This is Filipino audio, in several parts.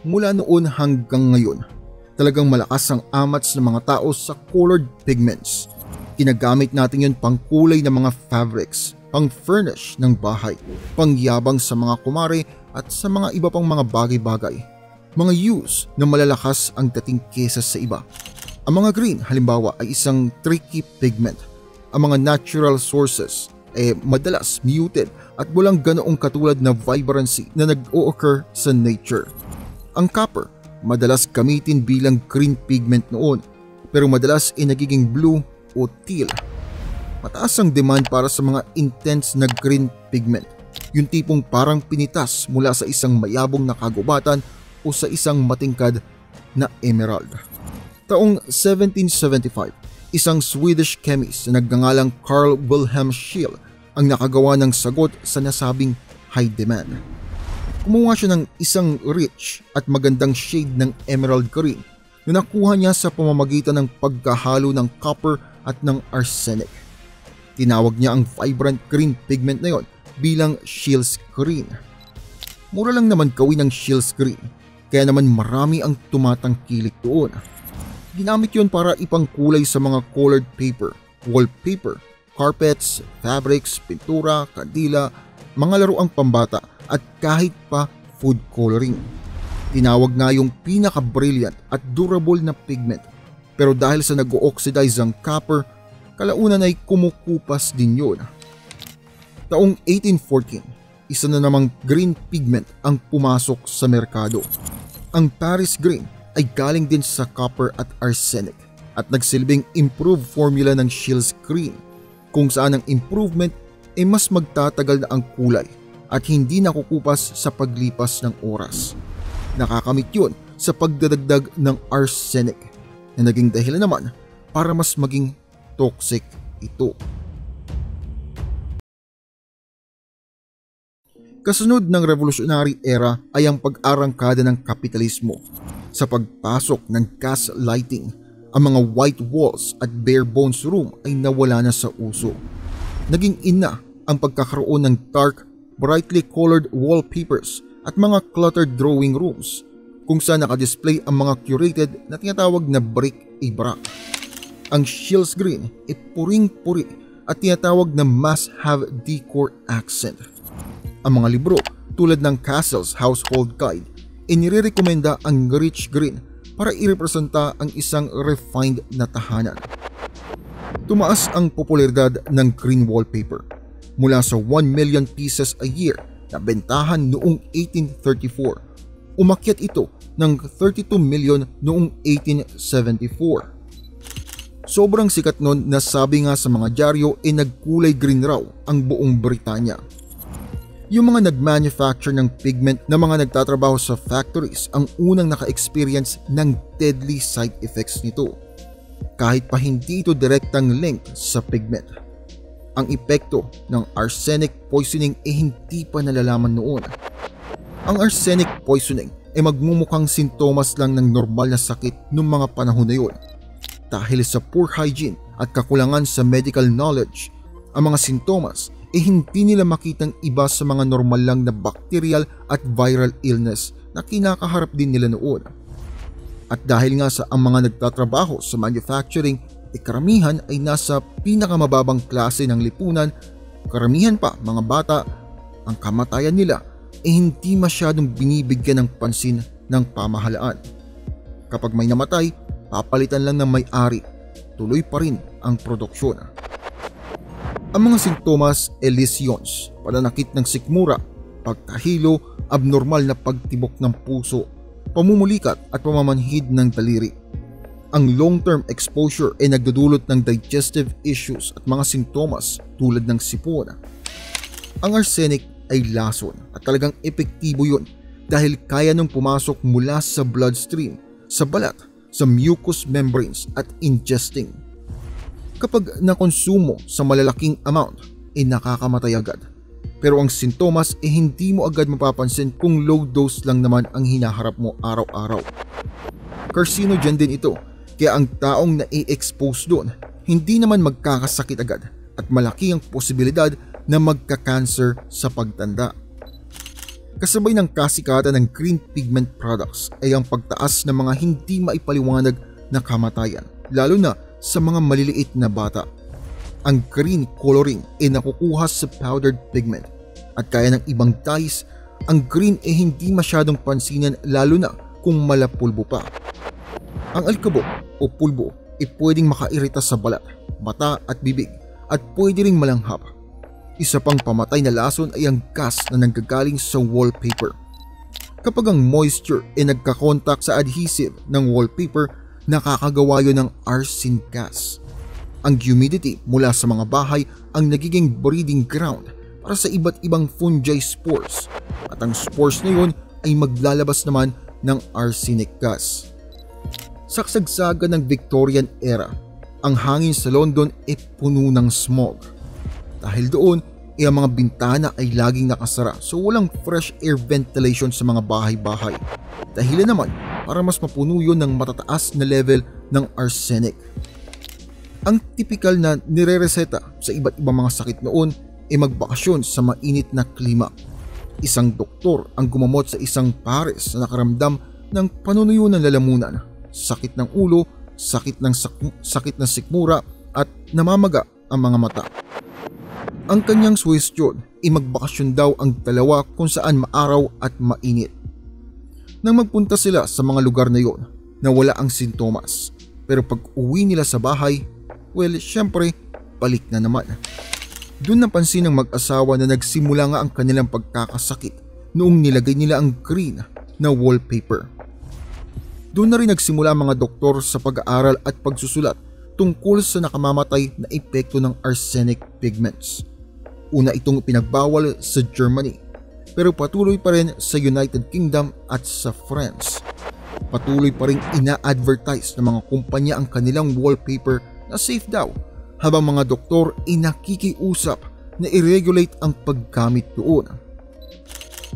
Mula noon hanggang ngayon, talagang malakas ang amats ng mga tao sa colored pigments. Ginagamit natin yun pang kulay ng mga fabrics, pang furnish ng bahay, pangyabang sa mga kumare at sa mga iba pang mga bagay-bagay. Mga hues na malalakas ang dating kesa sa iba. Ang mga green halimbawa ay isang tricky pigment. Ang mga natural sources ay madalas muted at walang ganoong katulad na vibrancy na nag-o-occur sa nature. Ang copper madalas gamitin bilang green pigment noon pero madalas ay nagiging blue o teal. Mataas ang demand para sa mga intense na green pigment, yung tipong parang pinitas mula sa isang mayabong na kagubatan o sa isang matingkad na emerald. Taong 1775, isang Swedish chemist na nagngangalang Carl Wilhelm Scheele ang nakagawa ng sagot sa nasabing high demand. Kumuha siya ng isang rich at magandang shade ng emerald green na nakuha niya sa pamamagitan ng pagkahalo ng copper at ng arsenic. Tinawag niya ang vibrant green pigment na yon bilang Scheele's green. Mura lang naman gawin ng Scheele's green, kaya naman marami ang tumatangkilik doon. Ginamit yon para ipangkulay sa mga colored paper, wallpaper, carpets, fabrics, pintura, kandila, mga laruang pambata at kahit pa food coloring. Tinawag nga yung pinaka-brilliant at durable na pigment, pero dahil sa nag-o-oxidize ang copper, kalaunan ay kumukupas din yun. Taong 1814, isa na namang green pigment ang pumasok sa merkado. Ang Paris green ay galing din sa copper at arsenic at nagsilbing improved formula ng Scheele's green, kung saan ang improvement ay mas magtatagal na ang kulay at hindi nakukupas sa paglipas ng oras. Nakakamit yun sa pagdadagdag ng arsenic na naging dahilan naman para mas maging toxic ito. Kasunod ng revolutionary era ay ang pag-arangkada ng kapitalismo. Sa pagpasok ng gaslighting, ang mga white walls at bare bones room ay nawala na sa uso. Naging ina ang pagkakaroon ng dark, brightly colored wallpapers at mga cluttered drawing rooms kung saan nakadisplay ang mga curated na tinatawag na bric-a-brac. Ang Scheele's green ay puring-puri at tinatawag na must-have decor accent. Ang mga libro tulad ng Castle's Household Guide, inirekomenda ang rich green para irepresenta ang isang refined na tahanan. Tumaas ang popularidad ng green wallpaper mula sa 1 million pieces a year na bentahan noong 1834. Umakyat ito ng 32 million noong 1874. Sobrang sikat nun na sabi nga sa mga dyaryo ay nagkulay green raw ang buong Britanya. Yung mga nag-manufacture ng pigment na mga nagtatrabaho sa factories ang unang naka-experience ng deadly side effects nito. Kahit pa hindi ito direktang link sa pigment. Ang epekto ng arsenic poisoning ay hindi pa nalalaman noon. Ang arsenic poisoning ay magmumukhang sintomas lang ng normal na sakit noong mga panahon na yun. Dahil sa poor hygiene at kakulangan sa medical knowledge, ang mga sintomas ay hindi nila makitang iba sa mga normal lang na bacterial at viral illness na kinakaharap din nila noon. At dahil nga sa ang mga nagtatrabaho sa manufacturing, karamihan ay nasa pinakamababang klase ng lipunan, karamihan pa mga bata, ang kamatayan nila ay hindi masyadong binibigyan ng pansin ng pamahalaan. Kapag may namatay, papalitan lang ng may-ari, tuloy pa rin ang produksyon. Ang mga sintomas ay lesions, pananakit ng sikmura, pagkahilo, abnormal na pagtibok ng puso, pamumulikat at pamamanhid ng daliri. Ang long-term exposure ay nagdudulot ng digestive issues at mga sintomas tulad ng sipon. Ang arsenic ay lason at talagang epektibo yun dahil kaya nung pumasok mula sa bloodstream, sa balat, sa mucous membranes at ingesting. Kapag nakonsumo sa malalaking amount ay nakakamatay agad. Pero ang sintomas ay hindi mo agad mapapansin kung low dose lang naman ang hinaharap mo araw-araw. Carcinogen din ito, kaya ang taong na-expose doon hindi naman magkakasakit agad at malaki ang posibilidad na magka-cancer sa pagtanda. Kasabay ng kasikatan ng green pigment products ay ang pagtaas ng mga hindi maipaliwanag na kamatayan, lalo na sa mga maliliit na bata. Ang green coloring ay nakukuha sa powdered pigment at kaya ng ibang dyes, ang green ay hindi masyadong pansinin lalo na kung malapulbo pa. Ang alikabok o pulbo ay pwedeng makairita sa balat, mata at bibig at pwede ring malanghap. Isa pang pamatay na lason ay ang gas na nanggagaling sa wallpaper. Kapag ang moisture ay nagkakontak sa adhesive ng wallpaper, nakakagawa yun ng arsine gas. Ang humidity mula sa mga bahay ang nagiging breeding ground para sa iba't ibang fungi spores at ang spores na yun ay maglalabas naman ng arsenic gas. Sa kasagsagan ng Victorian era, ang hangin sa London ay puno ng smog. Dahil doon, ang mga bintana ay laging nakasara so walang fresh air ventilation sa mga bahay-bahay. Dahilan naman para mas mapuno yun ng matataas na level ng arsenic. Ang tipikal na nirereseta sa iba't ibang mga sakit noon ay magbakasyon sa mainit na klima. Isang doktor ang gumamot sa isang pares na nakaramdam ng panunuyo ng lalamunan, sakit ng ulo, sakit ng sikmura at namamaga ang mga mata. Ang kanyang suwestyon ay magbakasyon daw ang dalawa kung saan maaraw at mainit. Nang magpunta sila sa mga lugar na yon, nawala ang sintomas. Pero pag uwi nila sa bahay, well, syempre, balik na naman. Doon napansin ng mag-asawa na nagsimula nga ang kanilang pagkakasakit noong nilagay nila ang green na wallpaper. Doon na rin nagsimula ang mga doktor sa pag-aaral at pagsusulat tungkol sa nakamamatay na epekto ng arsenic pigments. Una itong pinagbawal sa Germany, pero patuloy pa rin sa United Kingdom at sa France. Patuloy pa rin ina-advertise ng mga kumpanya ang kanilang wallpaper na safe daw, habang mga doktor ay nakikiusap na i-regulate ang paggamit doon.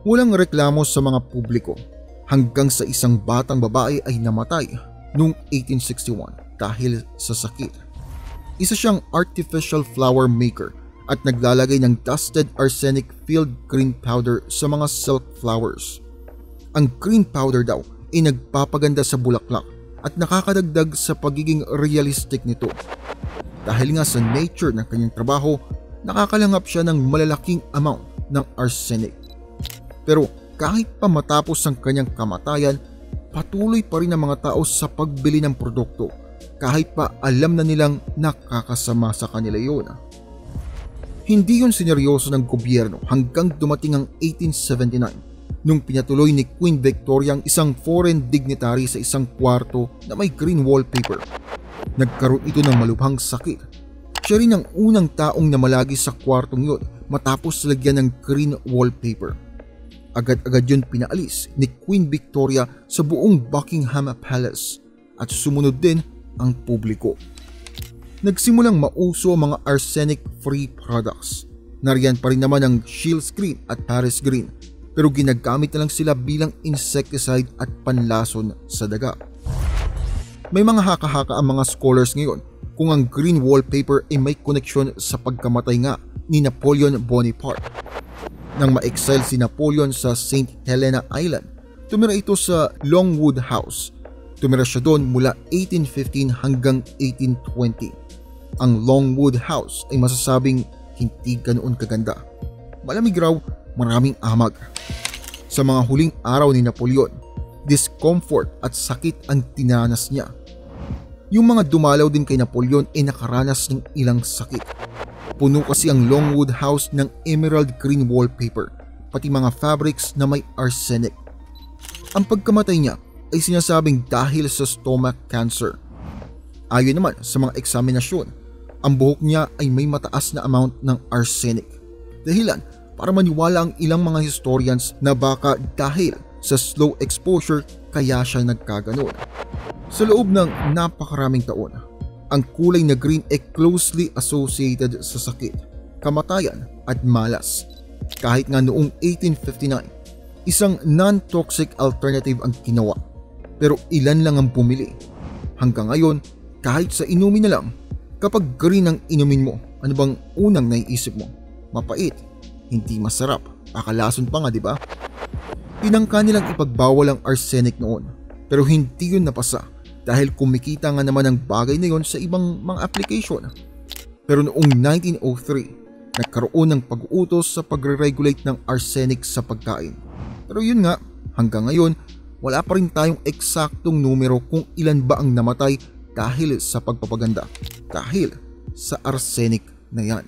Walang reklamo sa mga publiko hanggang sa isang batang babae ay namatay noong 1861 dahil sa sakit. Isa siyang artificial flower maker at naglalagay ng dusted arsenic filled green powder sa mga silk flowers. Ang green powder daw ay nagpapaganda sa bulaklak at nakakadagdag sa pagiging realistic nito. Dahil nga sa nature ng kanyang trabaho, nakakalangap siya ng malalaking amount ng arsenic. Pero kahit pa matapos ang kanyang kamatayan, patuloy pa rin ang mga tao sa pagbili ng produkto kahit pa alam na nilang nakakasama sa kanila yun. Hindi yun sineryoso ng gobyerno hanggang dumating ang 1879 nung pinatuloy ni Queen Victoria ang isang foreign dignitary sa isang kwarto na may green wallpaper. Nagkaroon ito ng malubhang sakit. Siya rin ang unang taong namalagi sa kwartong yun matapos lagyan ng green wallpaper. Agad-agad yun pinaalis ni Queen Victoria sa buong Buckingham Palace at sumunod din ang publiko. Nagsimulang mauso ang mga arsenic-free products. Nariyan pa rin naman ang Shields Green at Paris Green, pero ginagamit na lang sila bilang insecticide at panlason sa daga. May mga haka-haka ang mga scholars ngayon kung ang green wallpaper ay may koneksyon sa pagkamatay nga ni Napoleon Bonaparte. Nang ma-exile si Napoleon sa St. Helena Island, tumira ito sa Longwood House. Tumira siya doon mula 1815 hanggang 1820. Ang Longwood House ay masasabing hindi ganoon kaganda. Malamig raw, maraming amag. Sa mga huling araw ni Napoleon, discomfort at sakit ang tinanas niya. Yung mga dumalaw din kay Napoleon ay nakaranas ng ilang sakit. Puno kasi ang Longwood House ng emerald green wallpaper, pati mga fabrics na may arsenic. Ang pagkamatay niya ay sinasabing dahil sa stomach cancer. Ayon naman sa mga eksaminasyon, ang buhok niya ay may mataas na amount ng arsenic. Dahilan para maniwala ang ilang mga historians na baka dahil sa slow exposure kaya siya nagkaganon. Sa loob ng napakaraming taon, ang kulay na green ay closely associated sa sakit, kamatayan at malas. Kahit nga noong 1859, isang non-toxic alternative ang ginawa. Pero ilan lang ang pumili. Hanggang ngayon, kahit sa inumin na lang, kapag green ang inumin mo, ano bang unang naiisip mo? Mapait, hindi masarap, pakalason pa nga, di ba? Tinangka nilang ipagbawal ang arsenic noon, pero hindi yun napasa dahil kumikita nga naman ang bagay na yon sa ibang mga application. Pero noong 1903, nagkaroon ng pag-uutos sa pagre-regulate ng arsenic sa pagkain. Pero yun nga, hanggang ngayon, wala pa rin tayong eksaktong numero kung ilan ba ang namatay dahil sa pagpapaganda, dahil sa arsenic na yan.